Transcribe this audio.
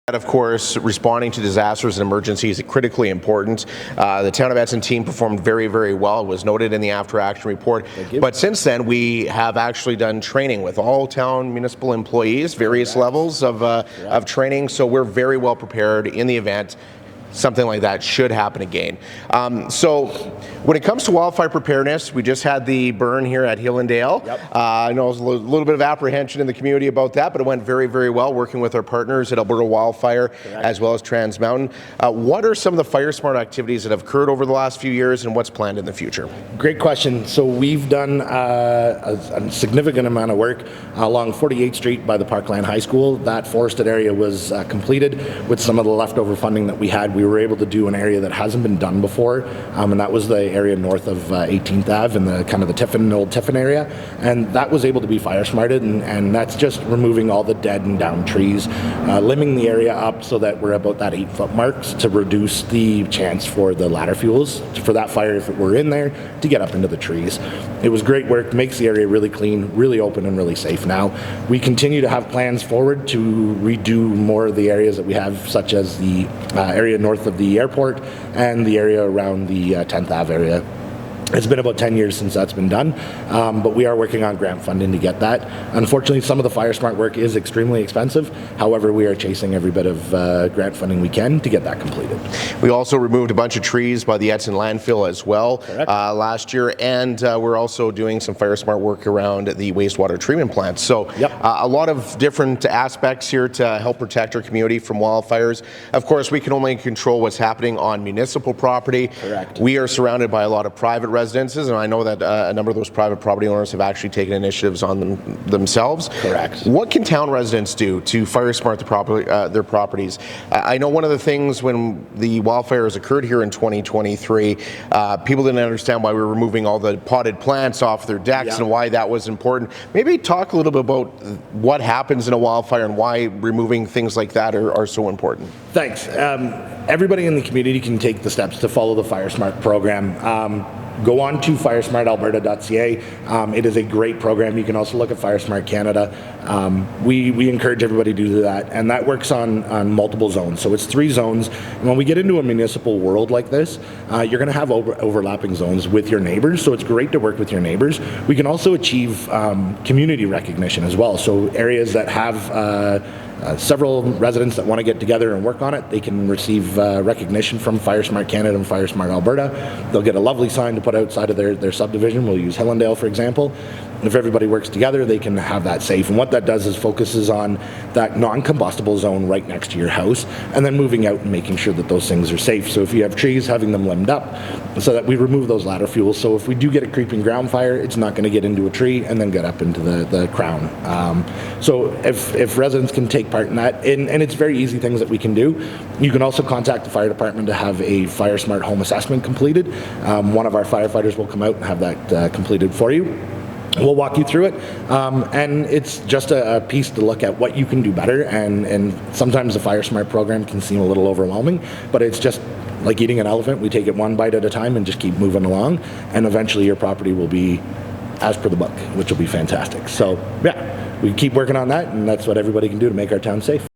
Of course, responding to disasters and emergencies is critically important. The Town of Edson team performed very, very well. It was noted in the after-action report. But since then, we have actually done training with all town municipal employees, various levels of training. So we're very well prepared in the event something like that should happen again. So when it comes to wildfire preparedness, we just had the burn here at Hillendale. I know there's a little bit of apprehension in the community about that, but it went very, very well working with our partners at Alberta Wildfire as well as Trans Mountain. What are some of the FireSmart activities that have occurred over the last few years and what's planned in the future? Great question. So we've done a significant amount of work along 48th Street by the Parkland High School. That forested area was completed with some of the leftover funding that we had. We were able to do an area that hasn't been done before, and that was the area north of 18th Ave in the kind of the Tiffin, old Tiffin area, and that was able to be fire smarted, and that's just removing all the dead and down trees, limbing the area up so that we're about that 8-foot marks to reduce the chance for the ladder fuels for that fire, if it were in there, to get up into the trees. It was great work, makes the area really clean, really open and really safe now. We continue to have plans forward to redo more of the areas that we have, such as the area north of the airport and the area around the 10th Ave area. It's been about 10 years since that's been done, but we are working on grant funding to get that. Unfortunately, some of the FireSmart work is extremely expensive. However, we are chasing every bit of grant funding we can to get that completed. We also removed a bunch of trees by the Edson landfill as well last year, and we're also doing some FireSmart work around the wastewater treatment plant. So a lot of different aspects here to help protect our community from wildfires. Of course, we can only control what's happening on municipal property. We are surrounded by a lot of private residences, and I know that a number of those private property owners have actually taken initiatives on themselves. What can town residents do to FireSmart their properties? I know one of the things when the wildfires occurred here in 2023, people didn't understand why we were removing all the potted plants off their decks and why that was important. Maybe talk a little bit about what happens in a wildfire and why removing things like that are so important. Thanks. Everybody in the community can take the steps to follow the FireSmart program. Go on to firesmartalberta.ca. It is a great program. You can also look at FireSmart Canada. We encourage everybody to do that, and that works on multiple zones. So it's 3 zones. And when we get into a municipal world like this, you're going to have overlapping zones with your neighbors, so it's great to work with your neighbors. We can also achieve community recognition as well. So areas that have several residents that want to get together and work on it, they can receive recognition from FireSmart Canada and FireSmart Alberta. They'll get a lovely sign to put outside of their subdivision. We'll use Hillendale, for example. If everybody works together, they can have that safe. And what that does is focuses on that non-combustible zone right next to your house, and then moving out and making sure that those things are safe. So if you have trees, having them limbed up so that we remove those ladder fuels. So if we do get a creeping ground fire, it's not going to get into a tree and then get up into the crown. So if residents can take part in that, and it's very easy things that we can do. You can also contact the fire department to have a FireSmart home assessment completed. One of our firefighters will come out and have that completed for you. We'll walk you through it, and it's just a piece to look at what you can do better, and sometimes the FireSmart program can seem a little overwhelming, but it's just like eating an elephant. We take it one bite at a time and just keep moving along, and eventually your property will be as per the book, which will be fantastic. So yeah, we keep working on that, and that's what everybody can do to make our town safe.